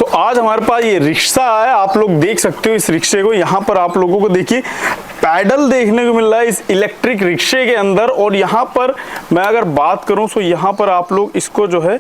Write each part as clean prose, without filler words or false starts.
सो आज हमारे पास ये रिक्शा है, आप लोग देख सकते हो इस रिक्शे को। यहाँ पर आप लोगों को देखिए पैडल देखने को मिल रहा है इस इलेक्ट्रिक रिक्शे के अंदर। और यहाँ पर मैं अगर बात करूँ तो यहाँ पर आप लोग इसको जो है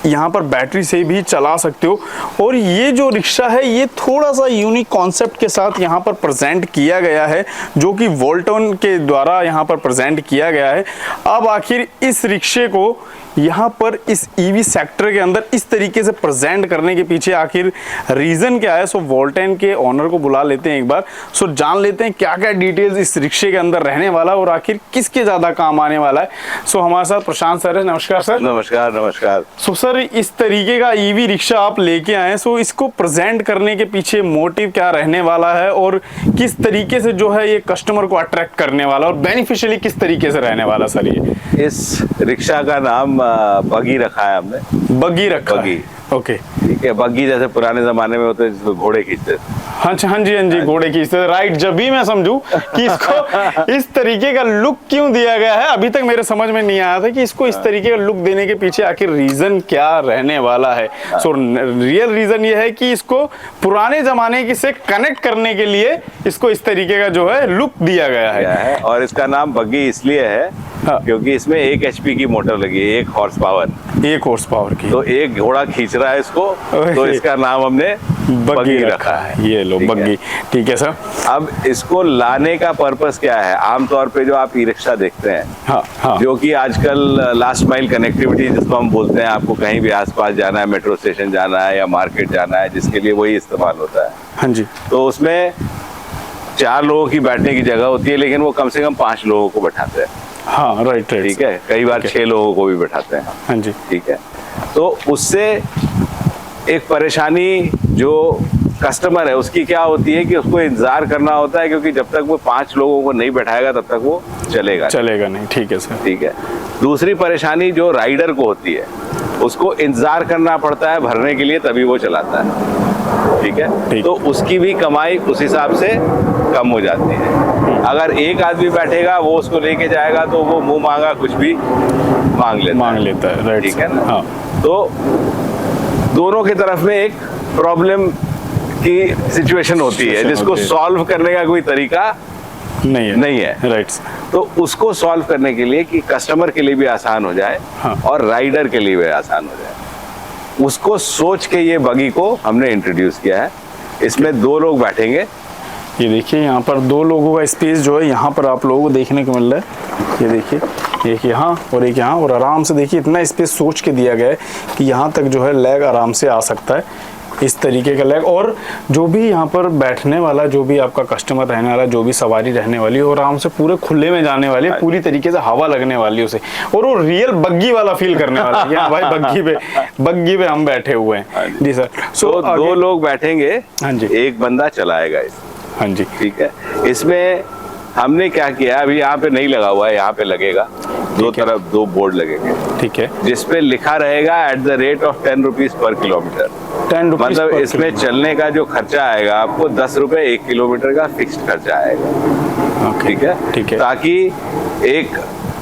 यहाँ पर बैटरी से भी चला सकते हो। और ये जो रिक्शा है ये थोड़ा सा यूनिक कॉन्सेप्ट के साथ यहाँ पर प्रेजेंट किया गया है, जो कि वोल्टन के द्वारा यहाँ पर प्रेजेंट किया गया है। अब आखिर इस रिक्शे को यहाँ पर इस ईवी सेक्टर के अंदर इस तरीके से प्रेजेंट करने के पीछे आखिर रीजन क्या है, सो वोल्टेन के ओनर को बुला लेते हैं एक बार। सो जान लेते हैं क्या क्या डिटेल्स इस रिक्शे के अंदर रहने वाला है और आखिर किसके ज्यादा काम आने वाला है। सो हमारे साथ प्रशांत सर है। नमस्कार सर। नमस्कार नमस्कार। सो सर इस तरीके का ईवी रिक्शा आप लेके आए, सो इसको प्रेजेंट करने के पीछे मोटिव क्या रहने वाला है और किस तरीके से जो है ये कस्टमर को अट्रैक्ट करने वाला और बेनिफिशियली किस तरीके से रहने वाला सर? ये इस रिक्शा का नाम बगी रखा है हमने। बगी रखा बगी। ओके ठीक है। बग्गी जैसे पुराने जमाने में होते हैं जिसमें घोड़े खींचते थे। हाँ जी घोड़े खींचते थे, राइट। जब भी मैं समझूं कि इसको इस तरीके का लुक क्यों दिया गया है, अभी तक मेरे समझ में नहीं आया था कि इसको इस तरीके का लुक देने के पीछे आखिर रीजन क्या रहने वाला है। सो रियल रीजन ये है कि इसको पुराने जमाने से कनेक्ट करने के लिए इसको इस तरीके का जो है लुक दिया गया है। और इसका नाम बग्गी इसलिए है क्योंकि इसमें 1 HP की मोटर लगी है, 1 हॉर्स पावर की। तो एक घोड़ा खींच रहा है इसको, तो इसका नाम हमने बग्गी रखा है। ये लो बग्गी। ठीक है सर। अब इसको लाने का पर्पस क्या है? आमतौर पे जो आप ई रिक्शा देखते हैं, जो कि आजकल लास्ट माइल कनेक्टिविटी जिसको हम बोलते हैं, आपको कहीं भी आसपास जाना है, मेट्रो स्टेशन जाना है या मार्केट जाना है, जिसके लिए वही इस्तेमाल होता है। हाँ जी। तो उसमें 4 लोगों की बैठने की जगह होती है, लेकिन वो कम से कम 5 लोगों को बैठाते हैं। हाँ राइट। ठीक है। कई बार 6 लोगों को भी बैठाते हैं। हाँ जी। ठीक है। तो उससे एक परेशानी जो कस्टमर है उसकी क्या होती है कि उसको इंतजार करना होता है, क्योंकि जब तक वो 5 लोगों को नहीं बैठाएगा तब तक वो चलेगा नहीं। ठीक है सर। ठीक है। दूसरी परेशानी जो राइडर को होती है, उसको इंतजार करना पड़ता है भरने के लिए, तभी वो चलाता है। ठीक है। तो उसकी भी कमाई उस हिसाब से कम हो जाती है। अगर एक आदमी बैठेगा, वो उसको लेके जाएगा, तो वो मुंह मांगा कुछ भी मांग लेता है। राइट। ठीक है ना। हाँ। तो दोनों की तरफ में एक प्रॉब्लम की सिचुएशन होती है, जिसको सॉल्व करने का कोई तरीका नहीं है। राइट। तो उसको सॉल्व करने के लिए कि कस्टमर के लिए भी आसान हो जाए और राइडर के लिए भी आसान हो जाए, उसको सोच के ये बगी को हमने इंट्रोड्यूस किया है। इसमें 2 लोग बैठेंगे। ये देखिए यहाँ पर 2 लोगों का स्पेस जो है यहाँ पर आप लोगों को देखने को मिल रहा है। ये देखिए एक यहाँ और एक यहाँ, और आराम से देखिए इतना स्पेस सोच के दिया गया है कि यहाँ तक जो है लेग आराम से आ सकता है, इस तरीके का लेग। और जो भी यहाँ पर बैठने वाला, जो भी आपका कस्टमर रहने वाला, जो भी सवारी रहने वाली है, और आराम से पूरे खुले में जाने वाली है, पूरी तरीके से हवा लगने वाली है उसे, और वो रियल बग्गी वाला फील करने वाला है। यहाँ भाई बग्गी पे हम बैठे हुए हैं। जी सर। सो 2 लोग बैठेंगे। हाँ जी। एक बंदा चलाएगा इसे। हाँ जी। ठीक है। इसमें हमने क्या किया, अभी यहाँ पे नहीं लगा हुआ है, यहाँ पे लगेगा। 2 तरफ 2 बोर्ड लगेंगे। ठीक है। जिसपे लिखा रहेगा @ 10 रुपीज पर किलोमीटर। 10 रुपीज मतलब इसमें चलने का जो खर्चा आएगा आपको 10 रुपए 1 किलोमीटर का फिक्स्ड खर्चा आएगा। ठीक है। ठीक है। ताकि एक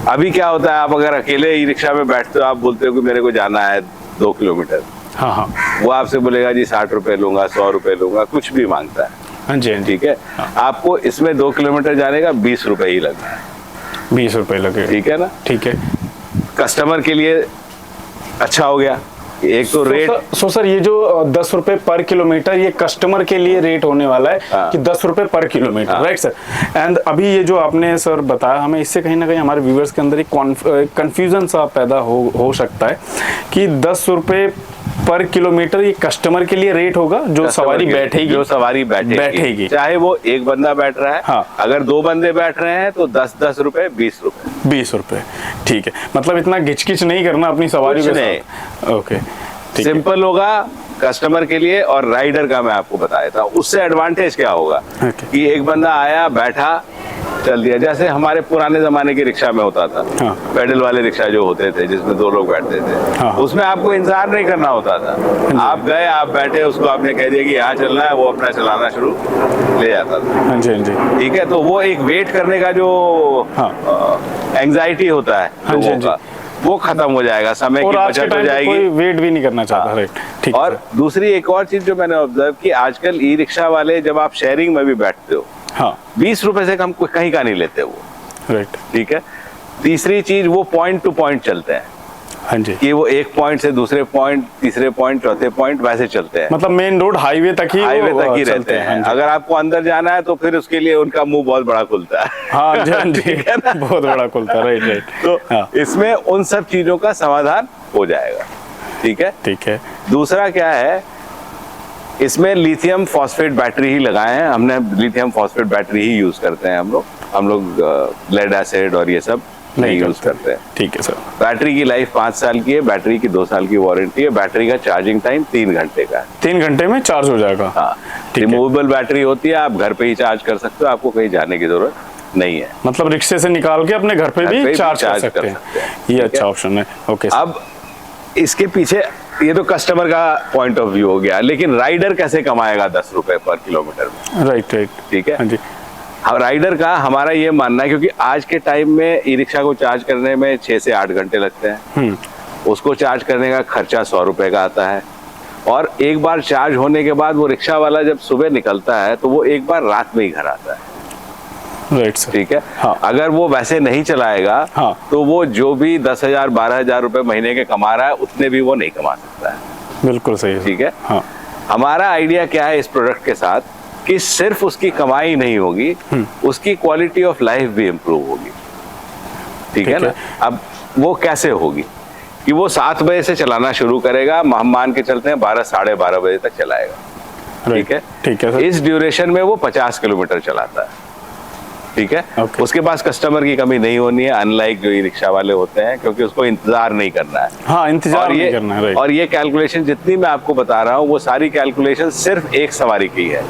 अभी क्या होता है, आप अगर अकेले ई रिक्शा में बैठते हो, आप बोलते हो कि मेरे को जाना है 2 किलोमीटर। हाँ। वो आपसे बोलेगा जी 60 रुपए लूंगा, 100 रुपए लूंगा, कुछ भी मांगता है। हाँ जी। ठीक है। आपको इसमें 2 किलोमीटर जाने का 20 रुपए ही लगना है। 20 रुपए लगे। ठीक है ना। ठीक है। कस्टमर के लिए अच्छा हो गया। एक तो रेट। सो सर ये जो 10 रुपए पर किलोमीटर, ये कस्टमर के लिए रेट होने वाला है कि 10 रुपए पर किलोमीटर। Right sir. एंड अभी ये जो आपने सर बताया, हमें इससे कहीं ना कहीं हमारे व्यूअर्स के अंदर एक कंफ्यूजन सा पैदा हो सकता है कि 10 रुपए पर किलोमीटर ये कस्टमर के लिए रेट होगा, जो सवारी बैठेगी, चाहे वो एक बंदा बैठ रहा है। हाँ। अगर 2 बंदे बैठ रहे हैं तो 10 रुपए 20 रुपए। 20 रुपए। ठीक है। मतलब इतना घिचकिच नहीं करना अपनी सवारी के साथ। ओके। सिंपल होगा कस्टमर के लिए। और राइडर का मैं आपको बताया था, उससे एडवांटेज क्या होगा कि एक बंदा आया, बैठा, चल दिया। जैसे हमारे पुराने जमाने की रिक्शा में होता था। हाँ। पैडल वाले रिक्शा जो होते थे, जिसमें 2 लोग बैठते थे। हाँ। उसमें आपको इंतजार नहीं करना होता था। आप गए, आप बैठे, उसको आपने कह दिया कि यहाँ चलना है, वो अपना चलाना शुरू ले जाता था। हाँ जी। ठीक है। तो वो एक वेट करने का जो एंग्जाइटी होता है लोगों का, वो खत्म हो जाएगा, समय की और आज के बचत हो टाइम पे जाएगी। कोई वेट भी नहीं करना चाहता। हाँ। राइट, ठीक है और सर। दूसरी एक और चीज जो मैंने ऑब्जर्व की, आजकल ई रिक्शा वाले जब आप शेयरिंग में भी बैठते हो, हाँ 20 रुपए से कम कहीं का नहीं लेते वो। राइट, ठीक है। तीसरी चीज, वो पॉइंट टू पॉइंट चलते हैं, हाँ जी, कि वो एक पॉइंट से दूसरे पॉइंट, तीसरे पॉइंट, चौथे पॉइंट वैसे चलते हैं, मतलब मेन रोड हाईवे तक ही हाईवे वो, तक ही चलते रहते हैं। हाँ जी। अगर आपको अंदर जाना है तो फिर उसके लिए उनका मुंह बहुत बड़ा खुलता है। हाँ जी, हाँ जी, बहुत बड़ा खुलता। राइट राइट, तो हाँ इसमें उन सब चीजों का समाधान हो जाएगा। ठीक है। ठीक है। दूसरा क्या है, इसमें लिथियम फॉस्फेट बैटरी ही लगाए हैं हमने, लिथियम फॉस्फेट बैटरी ही यूज करते हैं हम लोग लेड एसिड और ये सब नहीं यूज करते हैं। ठीक है सर। बैटरी की लाइफ 5 साल की है, बैटरी की 2 साल की वारंटी है, बैटरी का चार्जिंग टाइम 3 घंटे का है। 3 घंटे में चार्ज हो जाएगा। हाँ, ठीक है। रिमूवेबल बैटरी होती है, आप घर पे ही चार्ज कर सकते हो, आपको कहीं जाने की जरूरत नहीं है। मतलब रिक्शे से निकाल के अपने घर पे भी चार्ज कर सकते हैं। ये अच्छा ऑप्शन है। Okay sir. अब इसके पीछे ये तो कस्टमर का पॉइंट ऑफ व्यू हो गया, लेकिन राइडर कैसे कमाएगा 10 रुपए पर किलोमीटर में? राइट राइट, ठीक है। हाँ जी, अब राइडर का हमारा ये मानना है, क्योंकि आज के टाइम में ई रिक्शा को चार्ज करने में 6 से 8 घंटे लगते हैं। उसको चार्ज करने का खर्चा 100 रुपए का आता है, और एक बार चार्ज होने के बाद वो रिक्शा वाला जब सुबह निकलता है तो वो एक बार रात में ही घर आता है। Right sir. ठीक है। हाँ। अगर वो वैसे नहीं चलाएगा, हाँ। तो वो जो भी 10,000 12,000 रुपए महीने के कमा रहा है, उतने भी वो नहीं कमा सकता है। बिल्कुल सही है। ठीक है। हाँ हमारा आइडिया क्या है इस प्रोडक्ट के साथ, कि सिर्फ उसकी कमाई नहीं होगी, उसकी क्वालिटी ऑफ लाइफ भी इम्प्रूव होगी। ठीक है ना। अब वो कैसे होगी, कि वो 7 बजे से चलाना शुरू करेगा, हम मान के चलते हैं 12 साढ़े 12 बजे तक चलाएगा। ठीक है। ठीक है सर। इस ड्यूरेशन में वो 50 किलोमीटर चलाता है। ठीक है। Okay. उसके पास कस्टमर की कमी नहीं होनी है, अनलाइक जो ई रिक्शा वाले होते हैं, क्योंकि उसको इंतजार नहीं करना है। हाँ, इंतजार नहीं करना है। राइट। और ये कैलकुलेशन जितनी मैं आपको बता रहा हूँ, वो सारी कैलकुलेशन सिर्फ एक सवारी की है।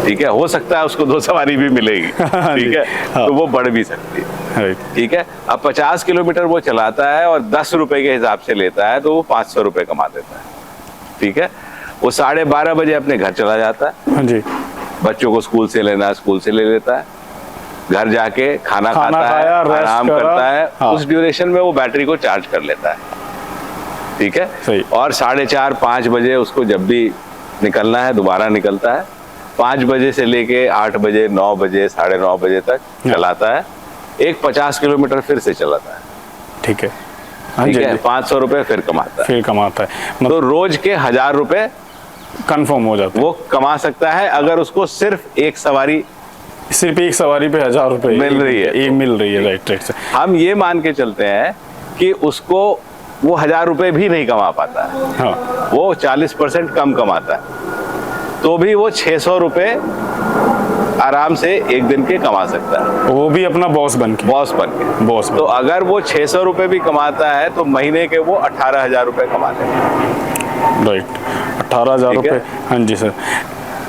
ठीक है। हो सकता है उसको 2 सवारी भी मिलेगी। ठीक है। हाँ। तो वो बढ़ भी सकती है। राइट, ठीक है। अब 50 किलोमीटर वो चलाता है और 10 रुपए के हिसाब से लेता है, तो वो 500 रुपए कमा देता है। ठीक है। वो 12:30 बजे अपने घर चला जाता है, हाँ जी, बच्चों को स्कूल से लेना है, स्कूल से ले लेता है, घर जाके खाना खाता है, खाया, रेस्ट आराम करा। करता है। हाँ। उस ड्यूरेशन में वो बैटरी को चार्ज कर लेता है। ठीक है। सही। और 4:30 5 बजे उसको जब भी निकलना है, दोबारा निकलता है। 5 बजे से लेके 8 बजे 9 बजे 9:30 बजे तक चलाता है। एक 50 किलोमीटर फिर से चलाता है। ठीक है। हाँ ठीक जी, है। 500 रुपए फिर कमाता है। फिर कमाता है। तो रोज के 1000 रुपए कंफर्म हो जाता वो कमा सकता है, अगर उसको सिर्फ एक सवारी है। सिर्फ एक सवारी पे 1000 रुपए मिल रही है। ये मिल रही है। Right right sir. हम ये मान के चलते हैं कि उसको वो 1000 रुपए भी नहीं कमा पाता है, हाँ वो 40% कम कमाता है, तो भी वो 600 रुपए आराम से एक दिन के कमा सकता है, वो भी अपना बॉस बन के। बॉस बन के। बॉस तो अगर वो 600 रुपए भी कमाता है, तो महीने के वो 18,000 रुपए कमा लेगा। राइट, 18,000 ठीक है। रुपए। हाँ जी सर।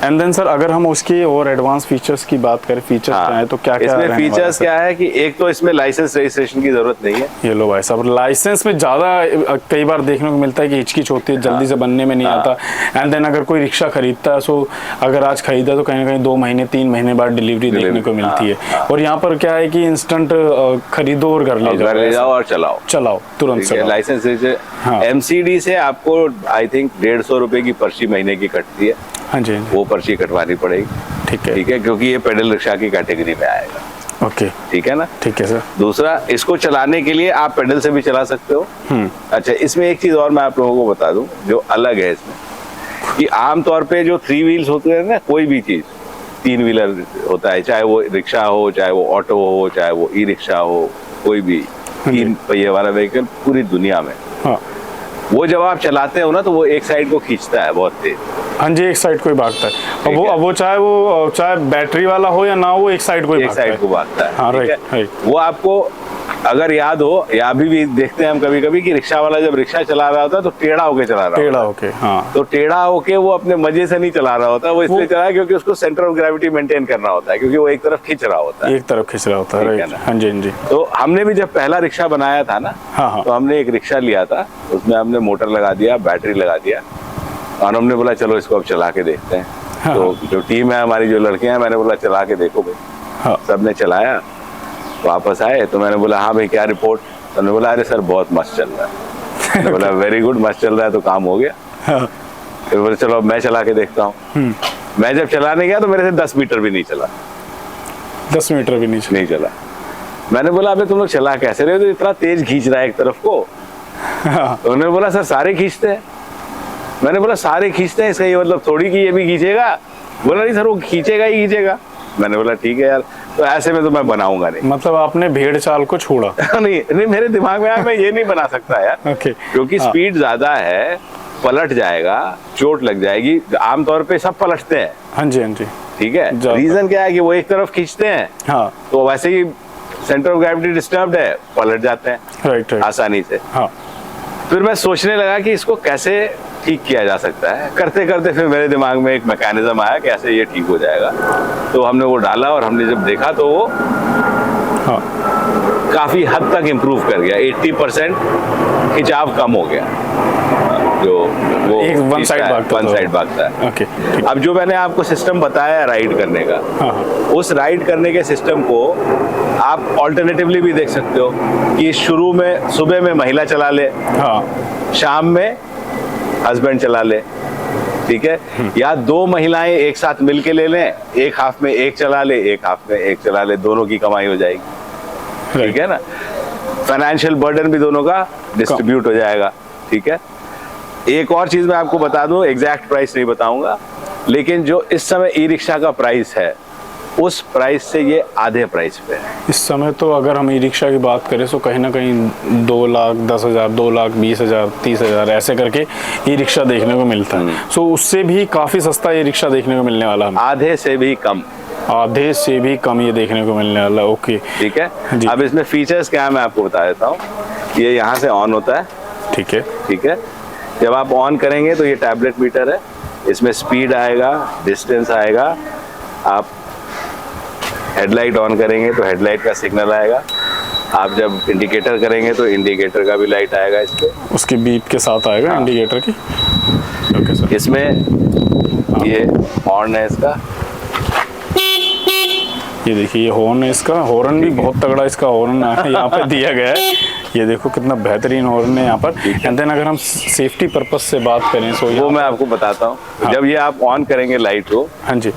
एंड देन सर, अगर हम उसकी और एडवांस फीचर्स की बात करें, फीचर्स क्या है, तो क्या क्या इसमें फीचर्स क्या है, कि एक तो इसमें लाइसेंस रजिस्ट्रेशन की जरूरत नहीं है। ये लो भाई साहब, लाइसेंस में ज़्यादा कई बार देखने को मिलता है कि हिचकिच होती है, जल्दी से बनने में नहीं आता। एंड देन अगर कोई रिक्शा खरीदता है, सो अगर आज खरीदा तो कहीं ना कहीं 2 महीने 3 महीने बाद डिलीवरी देखने को मिलती है। और यहाँ पर क्या है कि इंस्टेंट खरीदो और घर ले जाओ और चलाओ तुरंत चलाओ। लाइसेंस हाँ। MCD से आपको आई थिंक 150 रुपए की पर्ची महीने की कटती है, हाँ जी, वो पर्ची कटवानी पड़ेगी। ठीक है। ठीक है, क्योंकि ये पेडल रिक्शा की कैटेगरी में आएगा। ओके, ठीक है ना। ठीक है सर। दूसरा, इसको चलाने के लिए आप पेडल से भी चला सकते हो। अच्छा, इसमें एक चीज और मैं आप लोगों को बता दूं जो अलग है इसमें, कि आमतौर पे जो 3 व्हील्स होते हैं ना, कोई भी चीज 3 व्हीलर होता है, चाहे वो रिक्शा हो, चाहे वो ऑटो हो, चाहे वो ई रिक्शा हो, कोई भी 3 पहिए वाला व्हीकल पूरी दुनिया में, हाँ वो जब आप चलाते हो ना, तो वो एक साइड को खींचता है बहुत तेज। हाँ जी, एक साइड को ही भागता है। ठीक है। अब वो चाहे बैटरी वाला हो या ना हो, एक साइड को ही एक भागता है। साइड को भागता है। हाँ, ठीक राइट, है? राइट। वो आपको अगर याद हो, या अभी भी देखते हैं हम कभी कभी, कि रिक्शा वाला जब रिक्शा चला रहा होता है तो टेढ़ा होके चला रहा टेढ़ा होता है। होके, हाँ। तो टेढ़ा होके वो अपने मजे से नहीं चला रहा होता, वो इसलिए चला रहा है क्योंकि उसको सेंटर ऑफ ग्रेविटी मेंटेन करना होता है, क्योंकि वो एक तरफ खींच रहा होता है। एक तरफ खींच रहा होता है। ठीक है राइट, ना? हाँ जी, हाँ जी। तो हमने भी जब पहला रिक्शा बनाया था ना, हाँ। तो हमने एक रिक्शा लिया था, उसमें हमने मोटर लगा दिया, बैटरी लगा दिया, और हमने बोला चलो इसको अब चला के देखते हैं। हाँ। तो जो टीम है हमारी, जो लड़के हैं, मैंने बोला चला के देखो भाई। हाँ। सबने चलाया, वापस आए तो मैंने बोला हाँ भाई क्या रिपोर्ट, तो उन्होंने बोला अरे सर बहुत मस्त चल रहा है। मैंने बोला वेरी गुड, मस्त चल रहा है तो काम हो गया। हाँ। फिर बोले चलो अब मैं चला के देखता हूँ। मैं जब चलाने गया तो मेरे से 10 मीटर भी नहीं चला। 10 मीटर भी नहीं चला। मैंने बोला अबे तुम लोग चला कैसे रहे हो, तो इतना तेज खींच रहा है एक तरफ को। तो उन्होंने बोला सर सारे खींचते हैं। मैंने बोला सारे खींचते हैं, इसका ये मतलब थोड़ी कि ये भी खींचेगा। बोला नहीं सर वो खींचेगा ही खींचेगा। मैंने बोला ठीक है यार, तो ऐसे में तो मैं बनाऊंगा नहीं। मतलब आपने भेड़ चाल को छोड़ा। नहीं मेरे दिमाग में आया मैं ये नहीं बना सकता यार। ओके। क्योंकि स्पीड ज्यादा है, पलट जाएगा, चोट लग जाएगी। आमतौर पे सब पलटते हैं। हाँ जी हाँ जी। ठीक है, रीजन क्या है कि वो एक तरफ खींचते हैं। हाँ। तो वैसे ही सेंटर ऑफ ग्रेविटी डिस्टर्ब्ड है, पलट जाते हैं राइट आसानी से। हाँ। फिर मैं सोचने लगा कि इसको कैसे ठीक किया जा सकता है। करते करते फिर मेरे दिमाग में एक मैकेनिज्म आया कि ऐसे ये ठीक हो जाएगा। तो हमने वो डाला और हमने जब देखा तो वो हाँ। काफी हद तक इम्प्रूव कर गया। 80% खिंचाव कम हो गया। जो वो एक वन साइड भागता है। ओके। अब जो मैंने आपको सिस्टम बताया राइड करने का, हाँ। उस राइड करने के सिस्टम को आप ऑल्टरनेटिवली भी देख सकते हो कि शुरू में सुबह में महिला चला ले, हाँ। शाम में हस्बैंड चला ले। ठीक है, या 2 महिलाएं एक साथ मिलके ले लें, एक हाफ में एक चला ले, एक हाफ में एक चला ले, दोनों की कमाई हो जाएगी। ठीक है ना, फाइनेंशियल बर्डन भी दोनों का डिस्ट्रीब्यूट हो जाएगा। ठीक है, एक और चीज मैं आपको बता दूं, एग्जैक्ट प्राइस नहीं बताऊंगा, लेकिन जो इस समय ई रिक्शा का प्राइस है उस प्राइस से ये आधे प्राइस पे है इस समय। तो अगर हम ई रिक्शा की बात करें तो कहीं ना कहीं 2,10,000, 2,20,000, 30,000 ऐसे करके ई रिक्शा देखने को मिलता है। सो उससे भी काफी सस्ता ई रिक्शा देखने को मिलने वाला है। आधे से भी कम। आधे से भी कम ये देखने को मिलने वाला। ओके ठीक है। अब इसमें फीचर्स क्या है मैं आपको बता देता हूँ। ये यहाँ से ऑन होता है। ठीक है। ठीक है, जब आप ऑन करेंगे तो ये टैबलेट मीटर है, इसमें स्पीड आएगा, डिस्टेंस आएगा। आप हेडलाइट ऑन करेंगे तो हेडलाइट का सिग्नल आएगा। आप जब इंडिकेटर करेंगे तो इंडिकेटर का भी लाइट आएगा इस पे, उसकी बीप के साथ आएगा। हाँ। इंडिकेटर की। Okay sir. इसमें ये हॉर्न है इसका, ये देखिए ये हॉर्न है इसका। हॉर्न भी बहुत तगड़ा इसका हॉर्न यहाँ पे दिया गया है। ये देखो कितना बेहतरीन हॉर्न है यहाँ पर। एंड देन अगर हम सेफ्टी पर्पस से बात करें तो वो मैं आपको बताता हूँ। हाँ। जब ये आप ऑन करेंगे लाइट को, हाँ जी,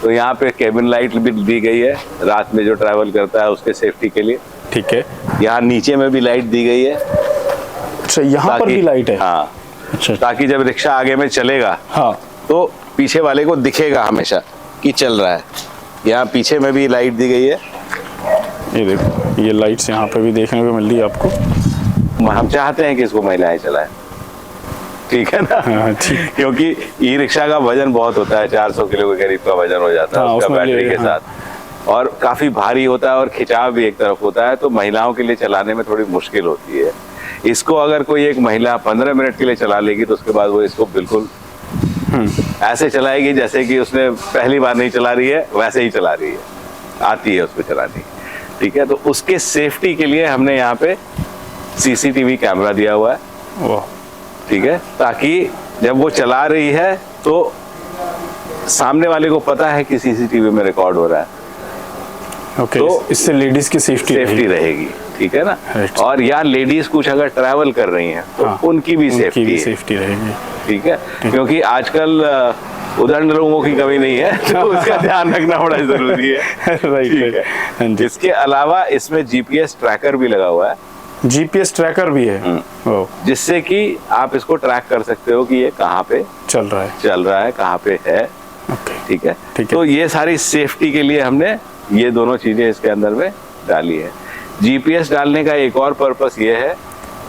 तो यहाँ पे केबिन लाइट भी दी गई है, रात में जो ट्रैवल करता है उसके सेफ्टी के लिए। ठीक है। यहाँ नीचे में भी लाइट दी गई है। अच्छा, यहाँ पर भी लाइट है। हाँ। अच्छा, ताकि जब रिक्शा आगे में चलेगा, हाँ, तो पीछे वाले को दिखेगा हमेशा कि चल रहा है। यहाँ पीछे में भी लाइट दी गई है। ये देखो ये लाइट्स यहाँ पे भी देखने को मिल रही है आपको। हम चाहते हैं कि इसको महिलाएं चलाएं। ठीक है ना। हाँ, ठीक। क्योंकि ई रिक्शा का वजन बहुत होता है, 400 किलो के करीब का वजन हो जाता है। हाँ, उसका बैटरी के हाँ। साथ, और काफी भारी होता है और खिंचाव भी एक तरफ होता है, तो महिलाओं के लिए चलाने में थोड़ी मुश्किल होती है। इसको अगर कोई एक महिला 15 मिनट के लिए चला लेगी तो उसके बाद वो इसको बिल्कुल ऐसे चलाएगी जैसे कि उसने पहली बार नहीं चला रही है, वैसे ही चला रही है, आती है उसको चलानी। ठीक है, तो उसके सेफ्टी के लिए हमने यहाँ पे सीसीटीवी कैमरा दिया हुआ है। वाह। ठीक है, ताकि जब वो चला रही है तो सामने वाले को पता है कि सीसीटीवी में रिकॉर्ड हो रहा है। ओके, तो इससे लेडीज की सेफ्टी रहेगी। ठीक है ना। और या लेडीज कुछ अगर ट्रैवल कर रही हैं तो हाँ, उनकी भी सेफ्टी रहेगी। ठीक है, क्योंकि आजकल उदंड लोगों की कमी नहीं है, तो उसका ध्यान रखना बड़ा जरूरी है। राइट। इसके अलावा इसमें जीपीएस ट्रैकर भी लगा हुआ है। जीपीएस ट्रैकर भी है, जिससे कि आप इसको ट्रैक कर सकते हो कि ये कहाँ पे चल रहा है, कहाँ पे है। ठीक है, तो ये सारी सेफ्टी के लिए हमने ये दोनों चीजें इसके अंदर में डाली है। जीपीएस डालने का एक और पर्पस ये है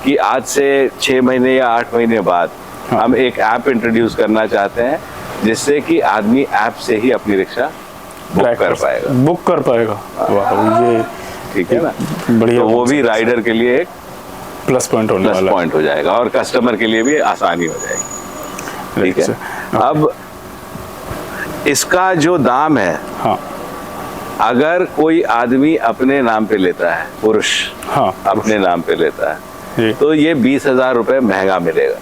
कि आज से 6 महीने या 8 महीने बाद हम एक ऐप इंट्रोड्यूस करना चाहते हैं, जिससे कि आदमी ऐप से ही अपनी रिक्शा बुक कर पाएगा। वाह, ये ठीक है ना, बढ़िया। तो वो भी राइडर के लिए एक प्लस पॉइंट हो जाएगा और कस्टमर के लिए भी आसानी हो जाएगी। ठीक है। अब इसका जो दाम है, हाँ, अगर कोई आदमी अपने नाम पे लेता है, पुरुष हाँ, अपने नाम पे लेता है, तो ये 20,000 रुपए महंगा मिलेगा।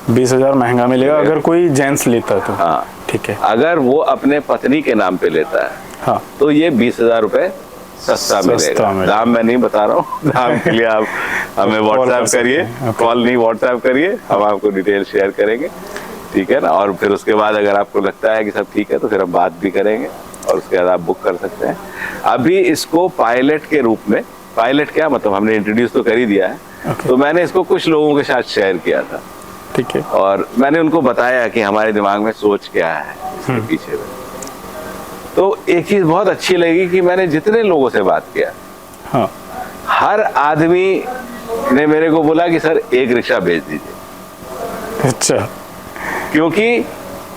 20,000 महंगा मिलेगा अगर कोई जेंट्स लेता है तो। हाँ, ठीक है। अगर वो अपने पत्नी के नाम पे लेता है, हाँ, तो ये 20,000 रुपए सस्ता मिलेगा। दाम मैं नहीं बता रहा हूँ, दाम के लिए आप हमें कॉल व्हाट्सएप कर सकते करिए, हैं। कॉल नहीं व्हाट्सएप करिए, हम आपको डिटेल शेयर करेंगे, ठीक है ना। और फिर उसके बाद अगर आपको लगता है कि सब ठीक है तो फिर हम बात भी करेंगे और उसके बाद आप बुक कर सकते हैं। अभी इसको पायलट के रूप में, पायलट क्या मतलब, हमने इंट्रोड्यूस तो कर ही दिया है, तो मैंने इसको कुछ लोगों के साथ शेयर किया था, ठीक है, और मैंने उनको बताया कि हमारे दिमाग में सोच क्या है इसके पीछे में। तो एक चीज बहुत अच्छी लगी कि मैंने जितने लोगों से बात किया, हाँ, हर आदमी ने मेरे को बोला कि सर एक रिक्शा भेज दीजिए, अच्छा, क्योंकि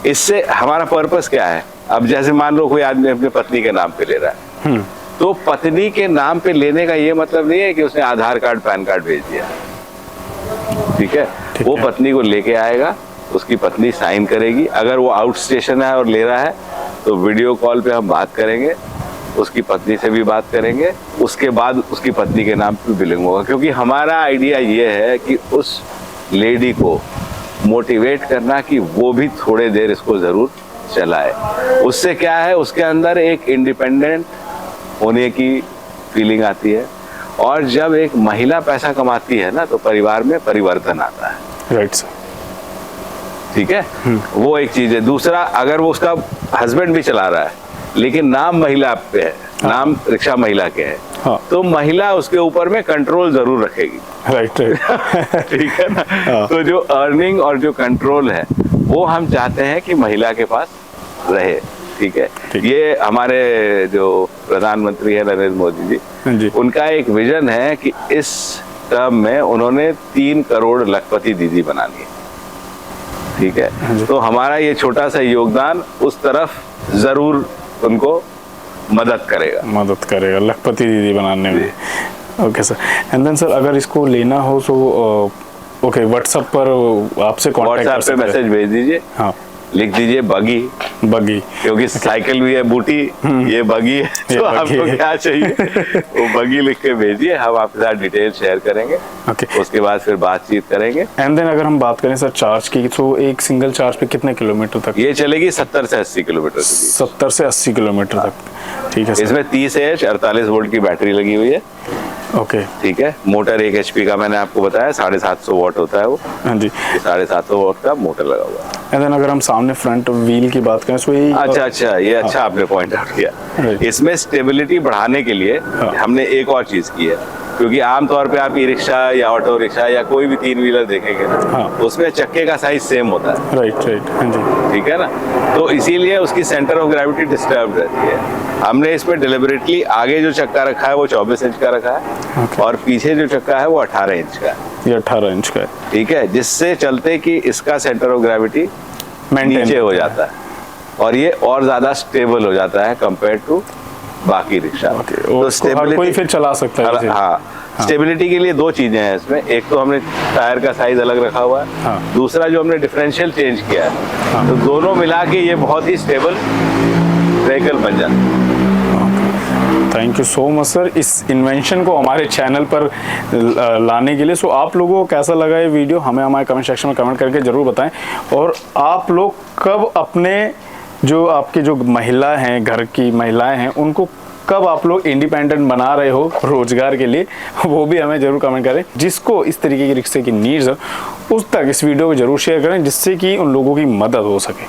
इससे हमारा पर्पस क्या है। अब जैसे मान लो कोई आदमी अपनी पत्नी के नाम पे ले रहा है, तो पत्नी के नाम पे लेने का ये मतलब नहीं है कि उसने आधार कार्ड पैन कार्ड भेज दिया, ठीक है। वो पत्नी को लेके आएगा, उसकी पत्नी साइन करेगी, अगर वो आउट स्टेशन है और ले रहा है तो वीडियो कॉल पे हम बात करेंगे, उसकी पत्नी से भी बात करेंगे, उसके बाद उसकी पत्नी के नाम पे बिलिंग होगा। क्योंकि हमारा आइडिया ये है कि उस लेडी को मोटिवेट करना कि वो भी थोड़े देर इसको जरूर चलाए। उससे क्या है, उसके अंदर एक इंडिपेंडेंट होने की फीलिंग आती है, और जब एक महिला पैसा कमाती है ना तो परिवार में परिवर्तन आता है, राइट सर, ठीक है। वो एक चीज है। दूसरा, अगर वो उसका हस्बैंड भी चला रहा है लेकिन नाम महिला पे है, नाम रिक्शा महिला के है, हाँ, तो महिला उसके ऊपर में कंट्रोल जरूर रखेगी, राइट, ठीक है ना। हाँ। तो जो अर्निंग और जो कंट्रोल है वो हम चाहते हैं कि महिला के पास रहे, ठीक है। ये हमारे जो प्रधानमंत्री है नरेंद्र मोदी जी, उनका एक विजन है कि इस टर्म में उन्होंने 3 करोड़ लखपति दीदी बनानी है, ठीक है। तो हमारा ये छोटा सा योगदान उस तरफ जरूर उनको मदद करेगा लखपति दीदी बनाने में। Okay sir, and then sir अगर इसको लेना हो तो ओके, व्हाट्सएप पर आपसे कांटेक्ट कर व्हाट्सएप पे सकते हैं। मैसेज भेज दीजिए, हाँ, लिख दीजिए बगी, क्योंकि साइकिल भी है बूटी, ये बगी है, तो आपको क्या चाहिए वो बगी लिख के भेजिए, हम आपके साथ डिटेल शेयर करेंगे, उसके बाद फिर बातचीत करेंगे। एंड देन अगर हम बात करें सर चार्ज की, तो एक सिंगल चार्ज पे कितने किलोमीटर तक? ये चलेगी 70 से 80 किलोमीटर, 70 से 80 किलोमीटर तक, ठीक है सर। इसमें 30 एच 48 वोल्ट की बैटरी लगी हुई है, ओके, ठीक है। मोटर 1 HP का मैंने आपको बताया, 750 वॉट होता है वो, हाँ जी, 750 वॉट का मोटर लगा हुआ है। एंड देन अगर हम सामने फ्रंट व्हील की बात करें तो ये अच्छा, ये अच्छा आपने पॉइंट आउट किया। इसमें स्टेबिलिटी बढ़ाने के लिए हमने एक और चीज की है, क्योंकि आमतौर पे आप ई रिक्शा या ऑटो रिक्शा या कोई भी 3 व्हीलर देखेंगे ना, उसमें चक्के का साइज सेम होता है, राइट, हाँ जी, ठीक है ना। तो इसीलिए उसकी सेंटर ऑफ ग्रेविटी डिस्टर्ब रहती है। हमने इसमें डिलिबरेटली आगे जो चक्का रखा है वो 24 इंच का रखा है, और पीछे जो चक्का है वो 18 इंच का है, ये 18 इंच का है, ठीक है, जिससे चलते कि इसका सेंटर ऑफ ग्रेविटी नीचे हो जाता है और ये और ज्यादा स्टेबल हो जाता है कंपेयर टू बाकी रिक्शा। तो स्टेबिलिटी कोई फिर चला सकता है। हाँ, स्टेबिलिटी के लिए 2 चीजें हैं इसमें, एक तो हमने टायर का साइज अलग रखा हुआ है, दूसरा जो हमने डिफरेंशियल चेंज किया है, तो दोनों मिला के ये बहुत ही स्टेबल व्हीकल बन जाता है। Thank you so much sir इस इन्वेंशन को हमारे चैनल पर लाने के लिए। सो आप लोगों को कैसा लगा ये वीडियो हमें हमारे कमेंट सेक्शन में कमेंट करके ज़रूर बताएं, और आप लोग कब अपने जो आपकी जो महिला हैं, घर की महिलाएं हैं, उनको कब आप लोग इंडिपेंडेंट बना रहे हो रोजगार के लिए, वो भी हमें जरूर कमेंट करें। जिसको इस तरीके की रिक्शे की नीड्स है उस तक इस वीडियो को जरूर शेयर करें, जिससे कि उन लोगों की मदद हो सके।